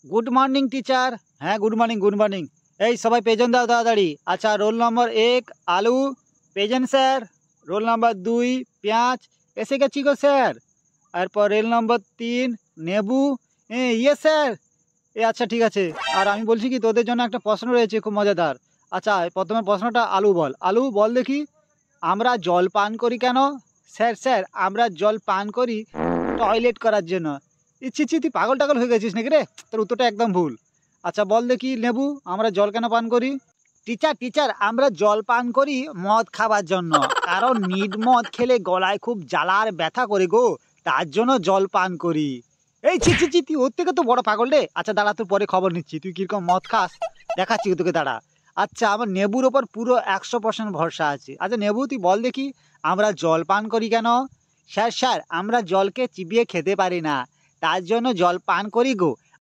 Good morning teacher. হ্যাঁ, good morning, good morning. এই সবাই পেজেন্ট দাও তাড়াতাড়ি। আচ্ছা, রোল নম্বর ১ আলু পেজেন্ট স্যার। রোল নম্বর ২ পেঁয়াজ এসে গেছি গো স্যার। এরপর রোল নম্বর ৩ নেবু। ইয়ে স্যার। আচ্ছা, ঠিক আছে। আর আমি বলছি কি, তোদের জন্য একটা প্রশ্ন রয়েছে খুব মজাদার। আচ্ছা, প্রথমে প্রশ্নটা আলু বল। আলু বল দেখি, আমরা জল পান করি কেন? স্যার স্যার, আমরা জল পান করি টয়লেট করার জন্য। ইচ্ছি ছি, তুই পাগল টাগল হয়ে গেছিস নাকি রে? তোর উত্তরটা একদম ভুল। আচ্ছা বল দেখি লেবু, আমরা জল কেন পান করি? টিচার টিচার, আমরা জল পান করি মদ খাবার জন্য। কারণ নিড মদ খেলে গলায় খুব জ্বালা আর ব্যথা করে গো, তার জন্য জল পান করি। এই ছি ছি ছি, তুই ওর থেকে তো বড় পাগল রে। আচ্ছা দাঁড়া, তোর পরে খবর নিচ্ছি তুই কিরকম মদ খাস, দেখাচ্ছি তোকে, দাঁড়া। আচ্ছা, আমার নেবুর ওপর পুরো 100% ভরসা আছে। আচ্ছা নেবু, তুই বল দেখি, আমরা জল পান করি কেন? স্যার স্যার, আমরা জলকে চিবিয়ে খেতে পারি না, তার জন্য জল পান করি গো।